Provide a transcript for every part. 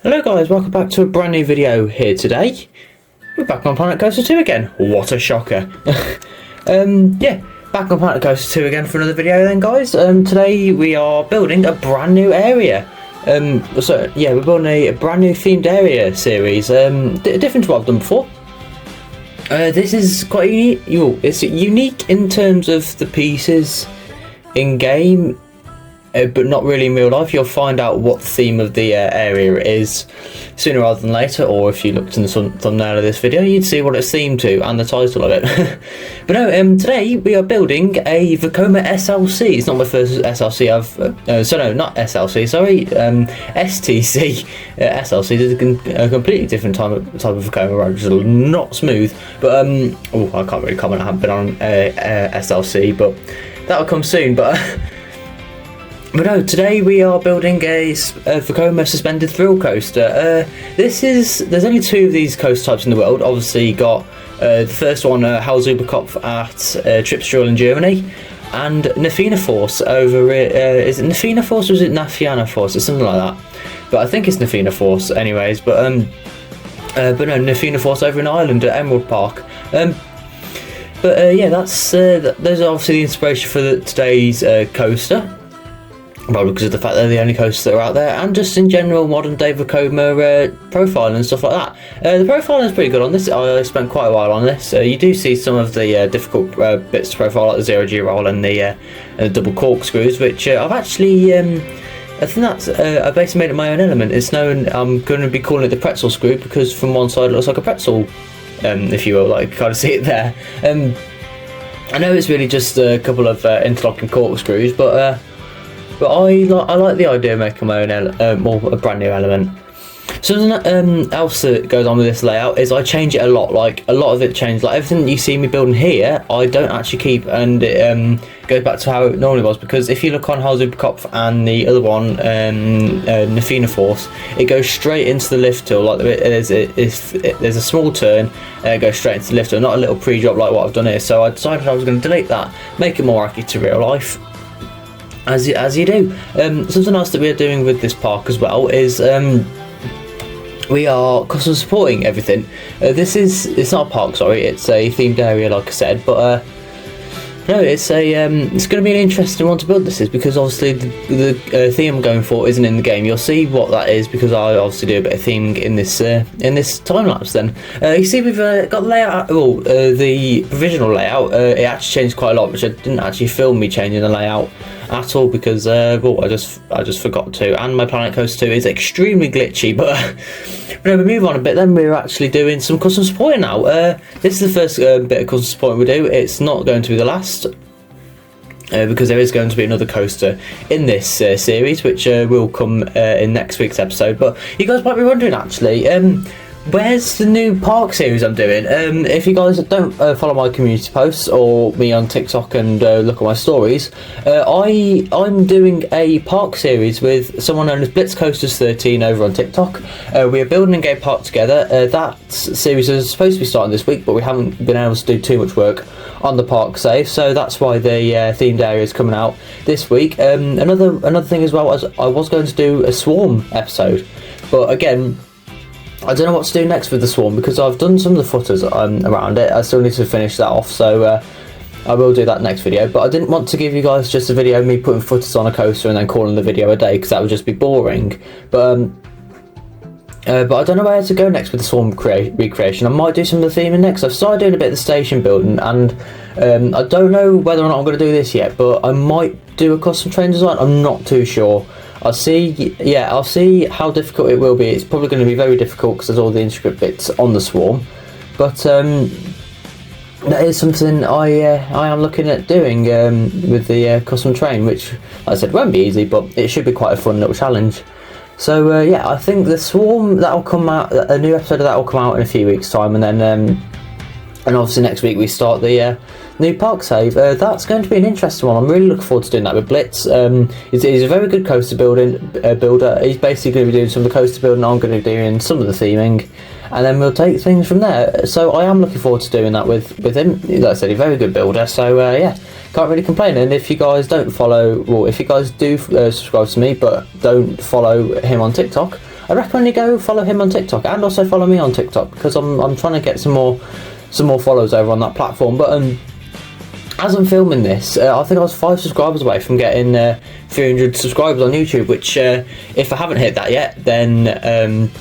Hello guys, welcome back to a brand new video here today. We're back on Planet Coaster 2 again. What a shocker. Yeah, back on Planet Coaster 2 again for another video then guys. Today we are building a brand new area. So yeah, we're building a brand new themed area series, different to what I've done before. This is quite unique. It's unique in terms of the pieces in game, but not really in real life. You'll find out what the theme of the area is sooner rather than later, or if you looked in the thumbnail of this video you'd see what it's themed to and the title of it. But no, today we are building a Vekoma SLC. It's not my first SLC not SLC, sorry, STC. SLC is a completely different type of Vekoma ride, which is not smooth, but I can't really comment, I haven't been on SLC, but that'll come soon. But no, today we are building a Vekoma suspended thrill coaster. There's only two of these coaster types in the world. Obviously you got the first one, Hallzuberkopf at Tripsdrill in Germany, and Nafina Force over, is it Nafina Force or is it Nafiana Force? It's something like that. But I think it's Nafina Force anyways, but no, Nafina Force over in Ireland at Emerald Park. Yeah, those are obviously the inspiration for today's coaster. Probably because of the fact they're the only coasters that are out there, and just in general modern day Vekoma profile and stuff like that. The profiling is pretty good on this. I spent quite a while on this. You do see some of the difficult bits to profile, like the 0G roll and the double corkscrews, which I've actually, I think that's, I basically made it my own element. It's known, I'm going to be calling it the pretzel screw, because from one side it looks like a pretzel, if you will, like you kind of see it there. I know it's really just a couple of interlocking corkscrews, but I like the idea of making my own a brand new element. Something else that goes on with this layout is I change it a lot. Like a lot of it changed. Like everything that you see me building here, I don't actually keep, and it goes back to how it normally was. Because if you look on Hallzuberkopf and the other one, Nafina Force, it goes straight into the lift hill. Like there's a small turn, and it goes straight into the lift hill, not a little pre-drop like what I've done here. So I decided I was going to delete that, make it more accurate to real life. As you do. Something else that we are doing with this park as well is we are custom supporting everything. It's not a park, sorry, it's a themed area like I said, but no, it's going to be an interesting one to build. This is because obviously the theme I'm going for isn't in the game. You'll see what that is because I obviously do a bit of theming in this time lapse. Then you see we've got the layout. Well, the provisional layout. It actually changed quite a lot, which I didn't actually film me changing the layout at all because well, I just forgot to. And my Planet Coaster 2 is extremely glitchy. But no, we move on a bit. Then we're actually doing some custom supporting now. This is the first bit of custom supporting we do. It's not going to be the last. Because there is going to be another coaster in this series, which will come in next week's episode. But you guys might be wondering, actually, where's the new park series I'm doing? If you guys don't follow my community posts or me on TikTok and look at my stories, I'm doing a park series with someone known as BlitzCoasters13 over on TikTok. We are building a game park together. That series is supposed to be starting this week, but we haven't been able to do too much work on the park save, so that's why the themed area is coming out this week. Another thing as well, as I was going to do a Swarm episode, but again, I don't know what to do next with the Swarm because I've done some of the footers around it. I still need to finish that off, so I will do that next video. But I didn't want to give you guys just a video of me putting footers on a coaster and then calling the video a day, because that would just be boring. But I don't know where to go next with the Swarm recreation. I might do some of the theming next. I've started doing a bit of the station building, and I don't know whether or not I'm going to do this yet, but I might do a custom train design. I'm not too sure. I'll see how difficult it will be. It's probably going to be very difficult because there's all the intricate bits on the Swarm, but that is something I am looking at doing with the custom train, which, like I said, won't be easy, but it should be quite a fun little challenge. So yeah, I think the Swarm, that'll come out, a new episode of that will come out in a few weeks time, and then and obviously next week we start the new park save. That's going to be an interesting one. I'm really looking forward to doing that with Blitz. He's a very good coaster builder. He's basically going to be doing some of the coaster building, I'm going to be doing some of the theming, and then we'll take things from there. So I am looking forward to doing that with him. Like I said, he's a very good builder, so yeah, can't really complain. And if you guys don't follow, well, if you guys do subscribe to me but don't follow him on TikTok, I recommend you go follow him on TikTok, and also follow me on TikTok, because I'm trying to get some more followers over on that platform. But as I'm filming this, I think I was 5 subscribers away from getting 300 subscribers on YouTube, which if I haven't hit that yet, then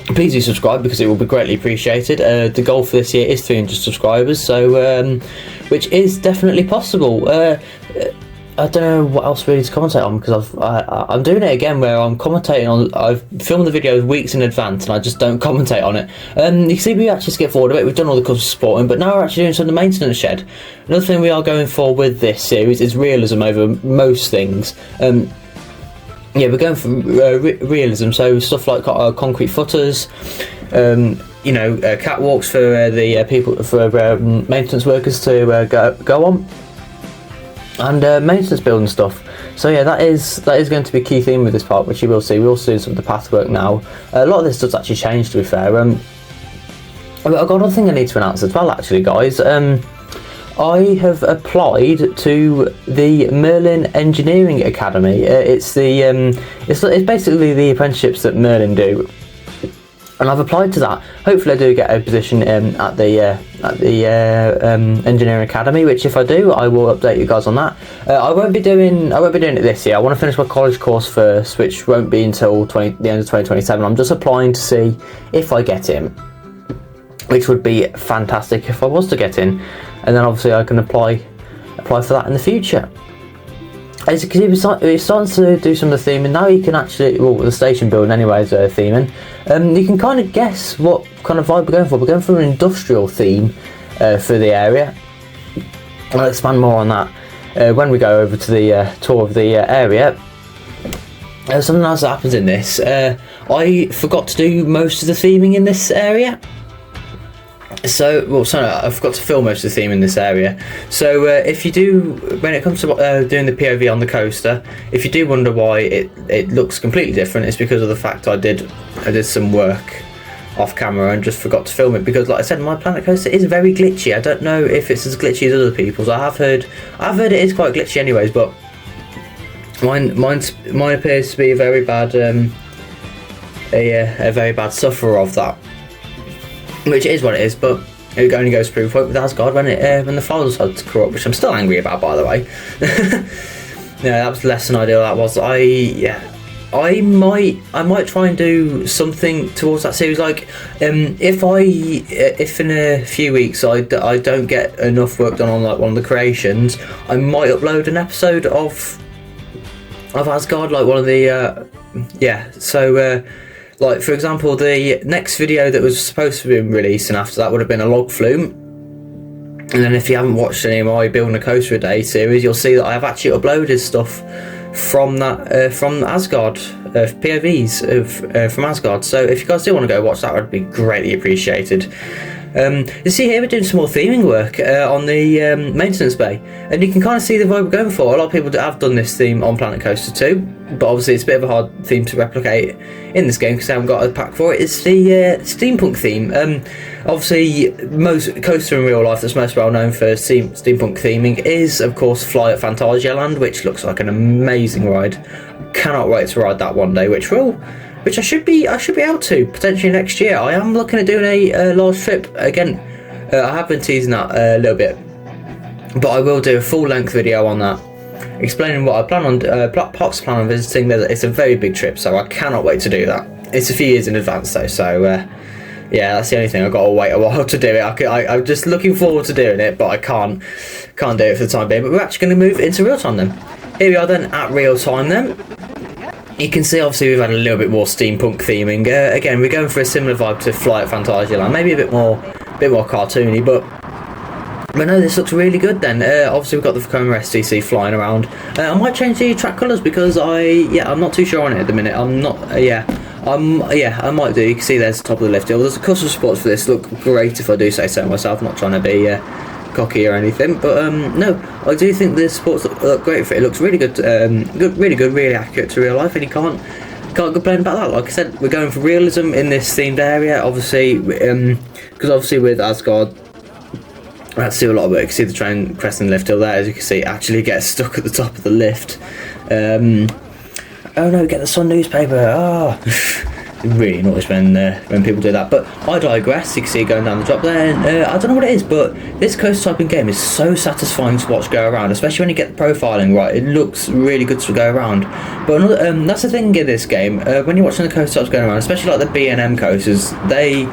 please do subscribe, because it will be greatly appreciated. The goal for this year is 300 subscribers, so which is definitely possible. I don't know what else really to commentate on, because I'm doing it again where I'm commentating on. I've filmed the videos weeks in advance and I just don't commentate on it. You can see we actually skip forward a bit. We've done all the custom sporting, but now we're actually doing some of the maintenance shed. Another thing we are going for with this series is realism over most things. Yeah, we're going for realism, so stuff like concrete footers, you know, catwalks for the people, for maintenance workers to go on, and maintenance building stuff. So yeah, that is going to be a key theme with this part, which you will see. We're also doing some of the path work now. A lot of this does actually change, to be fair. I've got another thing I need to announce as well, actually, guys. I have applied to the Merlin Engineering Academy. It's basically the apprenticeships that Merlin do, and I've applied to that. Hopefully, I do get a position at the Engineering Academy. Which, if I do, I will update you guys on that. I won't be doing it this year. I want to finish my college course first, which won't be until the end of 2027. I'm just applying to see if I get in, which would be fantastic if I was to get in, and then obviously I can apply for that in the future. As you can see, we're starting to do some of the theming now. You can actually, well, the station building anyways, theming. You can kind of guess what kind of vibe we're going for. We're going for an industrial theme for the area. I'll expand more on that when we go over to the tour of the area. Something else that happens in this, I forgot to do most of the theming in this area. So, well, sorry, I forgot to film most of the theme in this area. So, if you do, when it comes to doing the POV on the coaster, if you do wonder why it looks completely different, it's because of the fact I did some work off camera and just forgot to film it. Because, like I said, my Planet Coaster is very glitchy. I don't know if it's as glitchy as other people's. I've heard it is quite glitchy, anyways. But mine appears to be a very bad a very bad sufferer of that. Which is what it is, but it only goes to prove a point with Asgard when the files had to corrupt, which I'm still angry about, by the way. Yeah, that was less than ideal. That was. I might try and do something towards that series. Like, if in a few weeks I don't get enough work done on like one of the creations, I might upload an episode of Asgard, like one of the yeah. So. Like, for example, the next video that was supposed to be released, and after that would have been a log flume. And then if you haven't watched any of my Building a Coaster a Day series, you'll see that I have actually uploaded stuff from that from Asgard, POVs from Asgard. So if you guys do want to go watch that, would be greatly appreciated. You see here we're doing some more theming work on the maintenance bay, and you can kind of see the vibe we're going for. A lot of people have done this theme on Planet Coaster 2, but obviously it's a bit of a hard theme to replicate in this game because they haven't got a pack for it. It's the steampunk theme. Obviously, most coaster in real life that's most well known for steampunk theming is, of course, Fly at Phantasialand, which looks like an amazing ride. Cannot wait to ride that one day, which I should be able to potentially next year. I am looking at doing a large trip again. I have been teasing that a little bit, but I will do a full-length video on that, explaining what I plan on. Plan on visiting. It's a very big trip, so I cannot wait to do that. It's a few years in advance though, so yeah, that's the only thing. I've got to wait a while to do it. I'm just looking forward to doing it, but I can't do it for the time being. But we're actually going to move into real time then. Here we are then at real time then. You can see obviously we've had a little bit more steampunk theming. Again, we're going for a similar vibe to Fly at Phantasialand, maybe a bit more cartoony, but no, this looks really good then. Obviously we've got the vekoma STC flying around. I might change the track colours because I'm not too sure on it at the minute. I might do. You can see there's the top of the lift hill. There's a custom sports for this. Look great if I do say so myself. I'm not trying to be cocky or anything, but no, I do think the sports look great for it. It looks really good, really accurate to real life, and you can't complain about that. Like I said, we're going for realism in this themed area, obviously, because obviously with Asgard, I had to do a lot of work. You can see the train cresting the lift hill there. As you can see, it actually gets stuck at the top of the lift. Oh no, get the Sun newspaper. really annoys when people do that. But I digress. You can see it going down the drop there, and I don't know what it is, but this coaster typing game is so satisfying to watch go around, especially when you get the profiling right. It looks really good to go around. But another, that's the thing in this game, when you're watching the coaster types going around, especially like the B&M coasters, they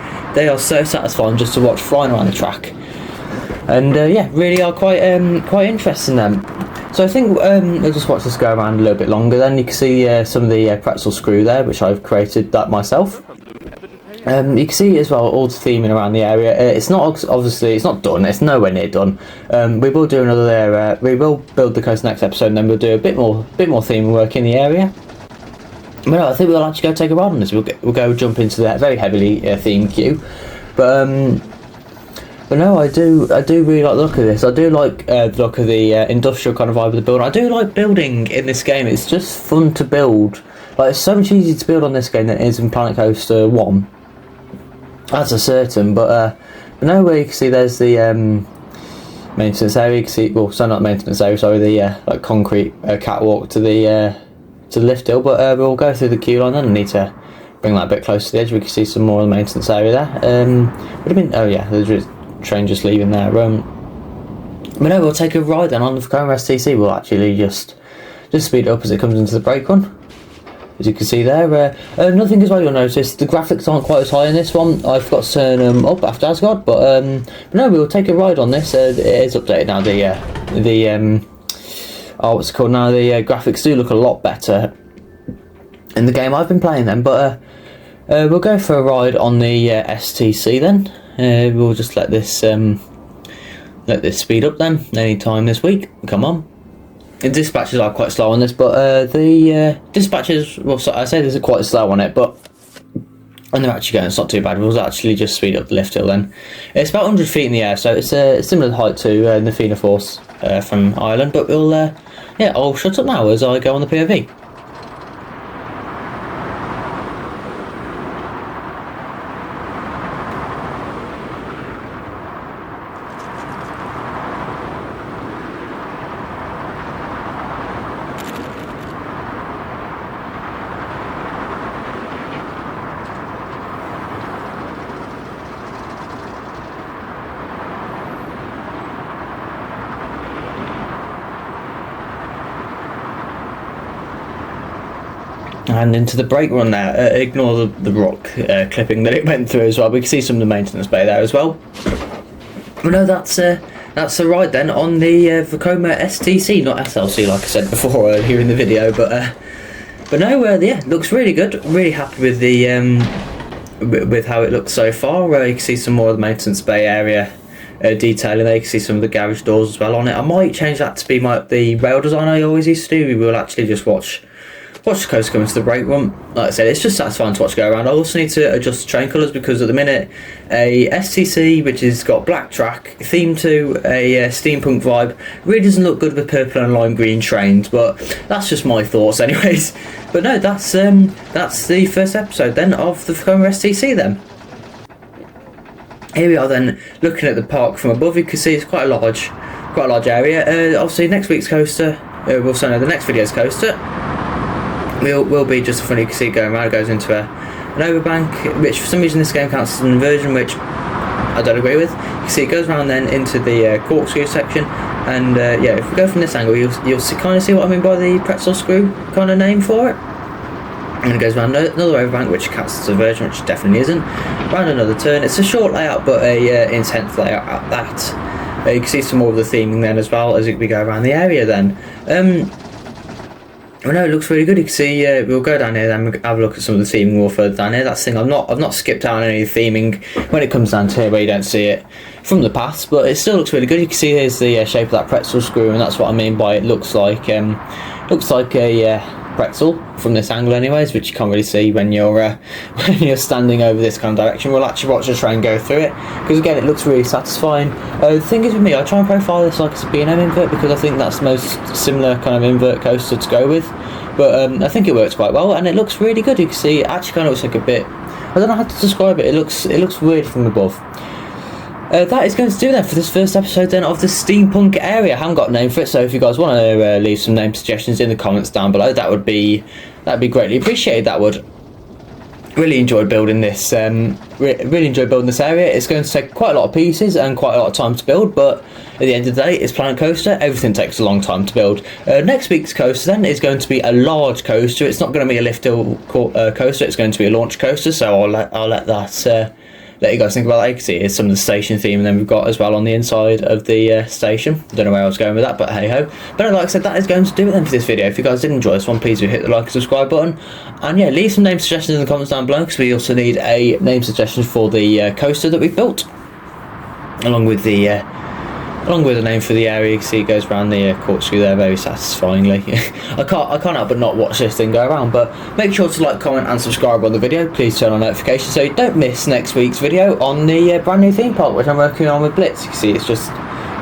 are so satisfying just to watch flying around the track. And yeah, really are quite interesting then. So I think I'll just watch this go around a little bit longer. Then you can see some of the pretzel screw there, which I've created that myself. You can see as well all the theming around the area. It's not obviously it's not done. It's nowhere near done. We will do another. We will build the coast next episode, and then we'll do a bit more theming work in the area. But no, I think we'll actually go take a ride on this. We'll go jump into that very heavily themed queue, But no, I do really like the look of this. I do like the look of the industrial kind of vibe of the building. I do like building in this game. It's just fun to build. Like, it's so much easier to build on this game than it is in Planet Coaster 1. That's a certain. But no, where you can see there's the maintenance area. You can see, well, so not maintenance area, sorry, the like concrete catwalk to the lift hill. But we'll go through the queue line then. I need to bring that a bit closer to the edge. We can see some more of the maintenance area there. Would have been, oh yeah, there's just train just leaving there. But no, we'll take a ride then on the vekoma STC. We'll actually just speed it up as it comes into the brake run, as you can see there. Another thing as well, you'll notice the graphics aren't quite as high in this one. I forgot to turn them up after Asgard, but no, we'll take a ride on this. It is updated now. What's it called now? The graphics do look a lot better in the game. I've been playing them, but we'll go for a ride on the STC then. We'll just let this speed up then any time this week. Come on. The dispatches are quite slow on this, but the dispatches, well, so I say they're quite slow on it, but when they're actually going, it's not too bad. We'll actually just speed up the lift hill then. It's about 100 feet in the air, so it's a similar height to the Fina Force from Ireland, but we'll, yeah, I'll shut up now as I go on the POV. And into the brake run there. Ignore the rock clipping that it went through as well. We can see some of the maintenance bay there as well. Well, no, that's the ride then on the vekoma STC, not SLC like I said before here in the video. But no, yeah, looks really good. Really happy with the with how it looks so far. You can see some more of the maintenance bay area detailing there. You can see some of the garage doors as well on it. I might change that to be the rail design I always used to do. We will actually just watch the coaster come into the brake run. Like I said, it's just satisfying to watch go around. I also need to adjust the train colours because at the minute a STC which has got black track themed to a steampunk vibe really doesn't look good with purple and lime green trains, but that's just my thoughts anyways. But no, that's the first episode then of the vekoma STC then. Here we are then looking at the park from above. You can see it's quite a large area. Obviously next week's coaster, the next video's coaster will be just a funny, you can see it going around. It goes into an overbank, which for some reason this game counts as an inversion, which I don't agree with. You can see it goes around then into the corkscrew section, and yeah, if we go from this angle, you'll kind of see what I mean by the pretzel screw kind of name for it. And it goes around another overbank, which counts as a version, which definitely isn't. Around another turn. It's a short layout, but a intense layout at that. You can see some more of the theming then as well as we go around the area then. Well, no, it looks really good. You can see we'll go down here then have a look at some of the theming more further down here. That's the thing, I've not skipped down any of the theming when it comes down to here where you don't see it from the past, but it still looks really good. You can see here's the shape of that pretzel screw, and that's what I mean by it looks like a pretzel from this angle anyways, which you can't really see when you're standing over this kind of direction. We'll actually watch the train go through it, because again it looks really satisfying. The thing is with me, I try and profile this like it's a B&M invert because I think that's the most similar kind of invert coaster to go with, but I think it works quite well and it looks really good. You can see it actually kind of looks like a bit, I don't know how to describe it, it looks weird from above. That is going to do that for this first episode then of the steampunk area. I haven't got a name for it, so if you guys want to leave some name suggestions in the comments down below, that'd be greatly appreciated, that would. really enjoyed building this. Really enjoyed building this area. It's going to take quite a lot of pieces and quite a lot of time to build, but at the end of the day, it's Planet Coaster. Everything takes a long time to build. Next week's coaster then is going to be a large coaster. It's not going to be a lift hill coaster. It's going to be a launch coaster. So I'll let that. Let you guys think about that. You can see here's some of the station theme, and then we've got as well on the inside of the station. I don't know where I was going with that, but hey ho. But like I said, that is going to do it then for this video. If you guys did enjoy this one, please do hit the like and subscribe button, and yeah, leave some name suggestions in the comments down below, because we also need a name suggestion for the coaster that we've built, along with a name for the area. You can see it goes around the corkscrew there very satisfyingly. I can't help but not watch this thing go around. But make sure to like, comment and subscribe on the video. Please turn on notifications so you don't miss next week's video on the brand new theme park which I'm working on with Blitz. You can see it's just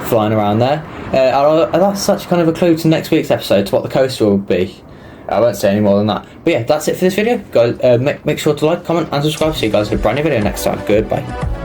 flying around there. That's such kind of a clue to next week's episode, to what the coaster will be. I won't say any more than that. But yeah, that's it for this video. Guys, make sure to like, comment and subscribe. See you guys in a brand new video next time. Goodbye.